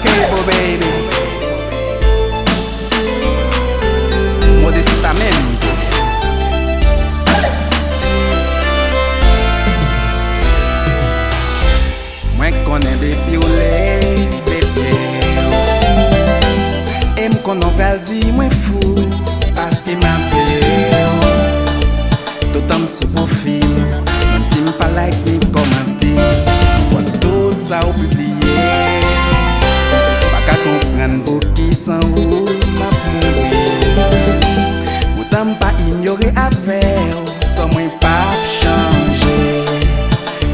Cable, baby. Modestamente. Mwen konen depi ou le bebe. E m konon pral di mwen fou paske ma ve. Toutan m sou profil, même si m pa like ni komante. Kon tout sa ou publiye. Pa ka kompren pou ki san ou ma mouri. Poutan m pa ignore aver, so mwen pa chanje.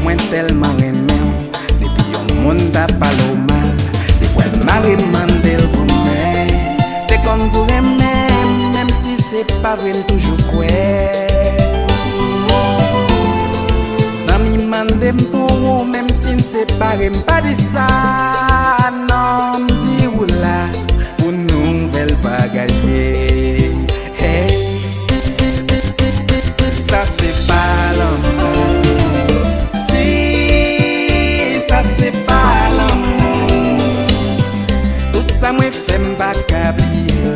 Mwen telman remen, depi yon moun ta palo mal. Depwen ma remandel pou men. Te kon zou remen, même si se pa vrem toujou kwe. Zami mandem pou ou, même si n'se pare m'pa di sa. Non, m'di ou la, pou nouvel bagaje. Hey, ça c'est balance. Si, ça c'est balance. Tout ça mwen fè m'pa kabliye.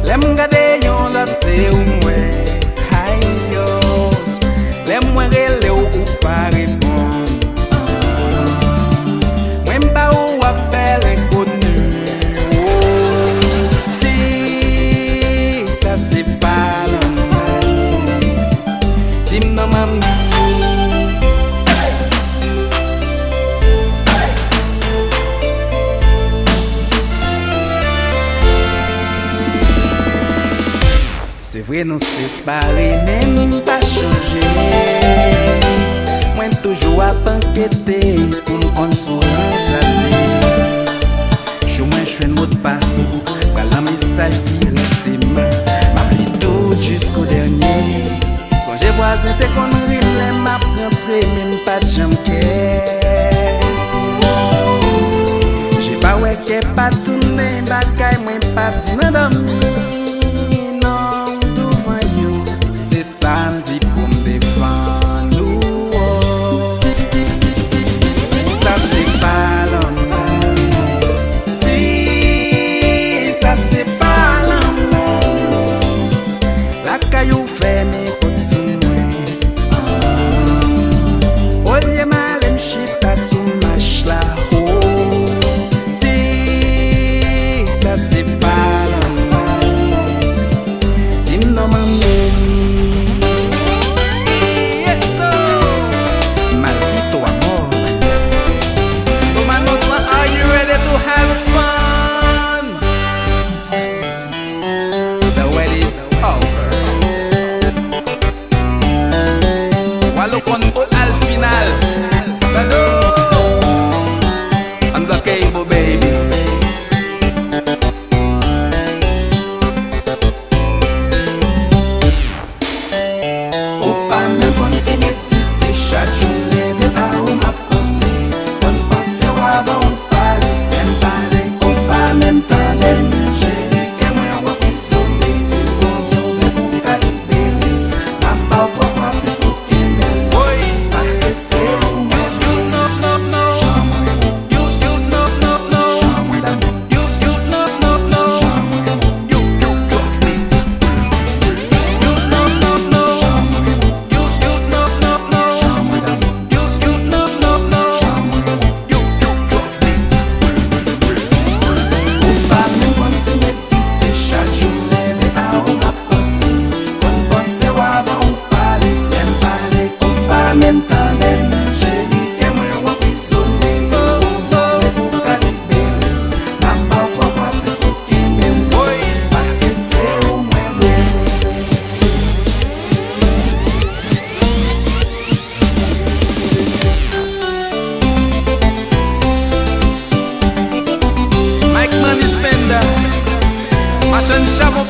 Lem gade yon lot se ou mwen. Mwen rele ou pa repon. Mwen ba ou apel ekonu. Si sa se balance, dim nan mami. C'est vrai nous séparer, même pas changer. Mwen toujou ap ankete pou m'kon sou remplase. Chou mwen chwen mot pasou, pral an mesaj direkteman. M'apli tout jusqu'au dernier. Sonje voisin te kon rile, m'ap rentre men pa jam ke. J'ai pa weke pa toune, bakay mwen pa di nan dami. C'est samedi pour me défendre. Ça c'est balance. Si, ça c'est balance. La caillou fait mes potes sous moi. Oye malem chita sous ma chla. Si, ça c'est balance. Dim non m'amène. Walo kon ol al final. Bado I'm the Cable, baby. Ou pa men kon si m'existe. Chak joun leve pa ou ma pense. Kon pense ou avan ou pale. Men pale ou pa men tande. Jere ke mwen wap isone. Ti kon yon ve pou ka libere. Ma pa ou kwa fwa pis pou Machan chamo